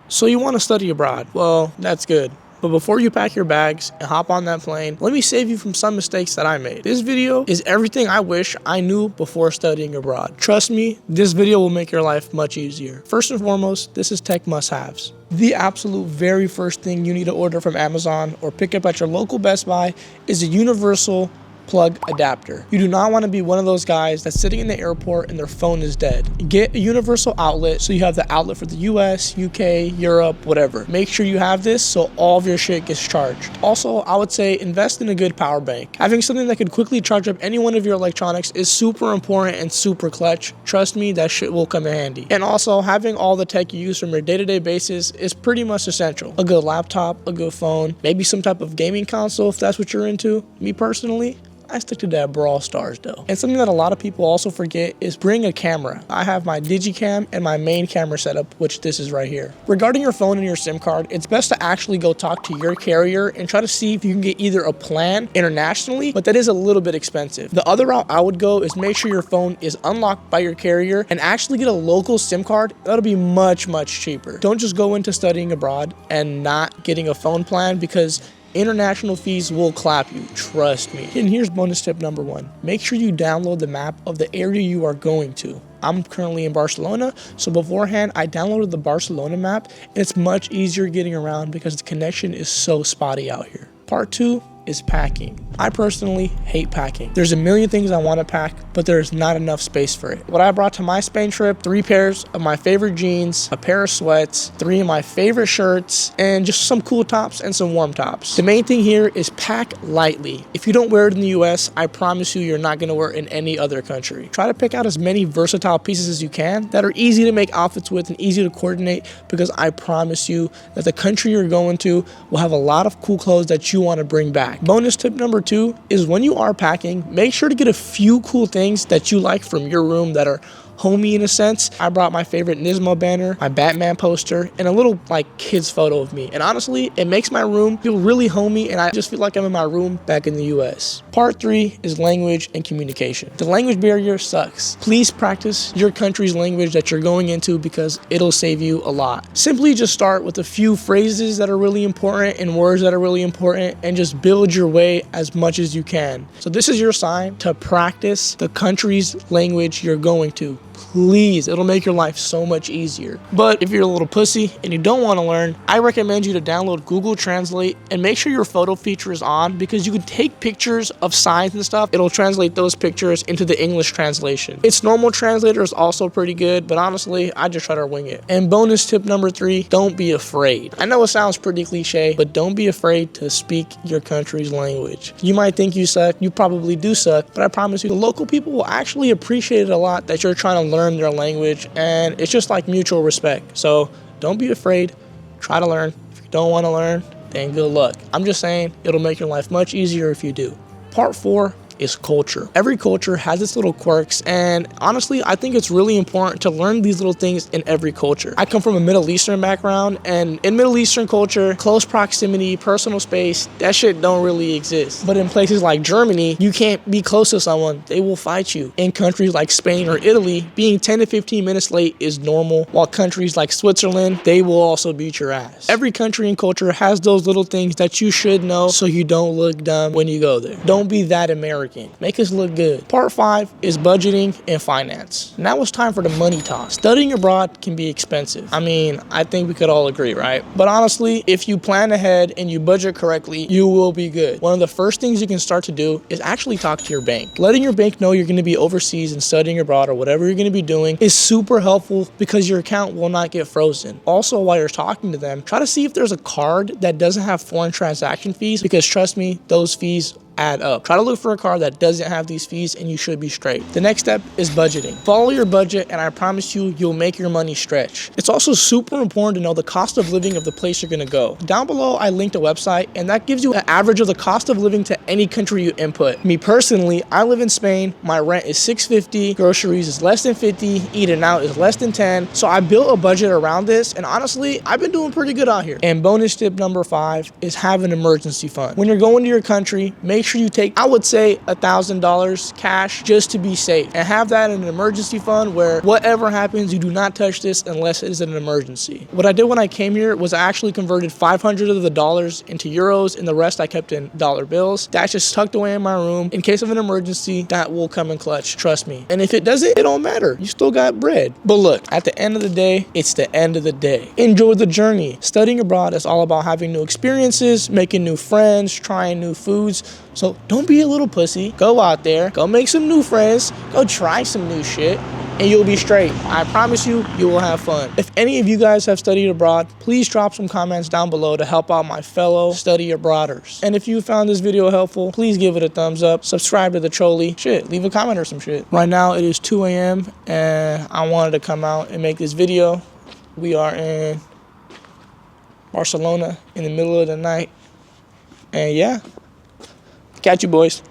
So you want to study abroad? Well, that's good. But before you pack your bags and hop on that plane, let me save you from some mistakes that I made. This video is everything I wish I knew before studying abroad. Trust me, this video will make your life much easier. First and foremost, this is tech must-haves. The absolute very first thing you need to order from Amazon or pick up at your local Best Buy is a universal plug adapter. You do not want to be one of those guys that's sitting in the airport and their phone is dead. Get a universal outlet so you have the outlet for the US, UK, Europe, whatever. Make sure you have this so all of your shit gets charged. Also, I would say invest in a good power bank. Having something that could quickly charge up any one of your electronics is super important and super clutch. Trust me, that shit will come in handy. And also, having all the tech you use from your day-to-day basis is pretty much essential. A good laptop, a good phone, maybe some type of gaming console if that's what you're into. Me personally, I stick to that Brawl Stars though. And something that a lot of people also forget is bring a camera. I have my Digicam and my main camera setup, which this is right here. Regarding your phone and your SIM card, it's best to actually go talk to your carrier and try to see if you can get either a plan internationally, but that is a little bit expensive. The other route I would go is make sure your phone is unlocked by your carrier and actually get a local SIM card. That'll be much, much cheaper. Don't just go into studying abroad and not getting a phone plan because international fees will clap you, trust me. And here's bonus tip number 1. Make sure you download the map of the area you are going to. I'm currently in Barcelona, so beforehand I downloaded the Barcelona map and it's much easier getting around because the connection is so spotty out here. Part 2 is packing. I personally hate packing. There's a million things I want to pack, but there's not enough space for it. What I brought to my Spain trip, 3 pairs of my favorite jeans, a pair of sweats, 3 of my favorite shirts, and just some cool tops and some warm tops. The main thing here is pack lightly. If you don't wear it in the US, I promise you you're not going to wear it in any other country. Try to pick out as many versatile pieces as you can that are easy to make outfits with and easy to coordinate, because I promise you that the country you're going to will have a lot of cool clothes that you want to bring back. Bonus tip number 2 is when you are packing, make sure to get a few cool things that you like from your room that are homey in a sense. I brought my favorite Nismo banner, my Batman poster, and a little kid's photo of me. And honestly, it makes my room feel really homey and I just feel like I'm in my room back in the US. Part 3 is language and communication. The language barrier sucks. Please practice your country's language that you're going into because it'll save you a lot. Simply just start with a few phrases that are really important and words that are really important and just build your way as much as you can. So this is your sign to practice the country's language you're going to. Please, it'll make your life so much easier. But if you're a little pussy and you don't want to learn, I recommend you to download Google Translate and make sure your photo feature is on, because you can take pictures of signs and stuff. It'll translate those pictures into the English translation. Its normal translator is also pretty good, but honestly, I just try to wing it. And bonus tip number 3, don't be afraid. I know it sounds pretty cliche, but don't be afraid to speak your country's language. You might think you suck, you probably do suck, but I promise you the local people will actually appreciate it a lot that you're trying to learn their language, and it's just like mutual respect. So don't be afraid, try to learn. If you don't want to learn, then good luck. I'm just saying it'll make your life much easier if you do. Part 4 is culture. Every culture has its little quirks, and honestly, I think it's really important to learn these little things in every culture. I come from a Middle Eastern background, and in Middle Eastern culture, close proximity, personal space, that shit don't really exist. But in places like Germany, you can't be close to someone, they will fight you. In countries like Spain or Italy, being 10 to 15 minutes late is normal, while countries like Switzerland, they will also beat your ass. Every country and culture has those little things that you should know so you don't look dumb when you go there. Don't be that American. Make us look good. Part 5 is budgeting and finance. Now it's time for the money talk. Studying abroad can be expensive. I mean, I think we could all agree, right? But honestly, if you plan ahead and you budget correctly, you will be good. One of the first things you can start to do is actually talk to your bank. Letting your bank know you're going to be overseas and studying abroad or whatever you're going to be doing is super helpful because your account will not get frozen. Also, while you're talking to them, try to see if there's a card that doesn't have foreign transaction fees, because trust me, those fees add up. Try to look for a card that doesn't have these fees and you should be straight. The next step is budgeting. Follow your budget and I promise you, you'll make your money stretch. It's also super important to know the cost of living of the place you're gonna go. Down below, I linked a website and that gives you an average of the cost of living to any country you input. Me personally, I live in Spain. My rent is $6.50, groceries is less than 50, eating out is less than 10. So I built a budget around this and honestly, I've been doing pretty good out here. And bonus tip number 5 is have an emergency fund. When you're going to your country, make make sure you take, I would say, $1,000 cash just to be safe, and have that in an emergency fund where whatever happens, you do not touch this unless it is an emergency. What I did when I came here was I actually converted 500 of the dollars into euros, and the rest I kept in dollar bills. That's just tucked away in my room. In case of an emergency, that will come in clutch, trust me. And if it doesn't, it don't matter. You still got bread. But look, at the end of the day, it's the end of the day. Enjoy the journey. Studying abroad is all about having new experiences, making new friends, trying new foods. So don't be a little pussy. Go out there, go make some new friends, go try some new shit, and you'll be straight. I promise you, you will have fun. If any of you guys have studied abroad, please drop some comments down below to help out my fellow study abroaders. And if you found this video helpful, please give it a thumbs up, subscribe to the Choli, shit, leave a comment or some shit. Right now it is 2 a.m. and I wanted to come out and make this video. We are in Barcelona in the middle of the night. And yeah, catch you boys.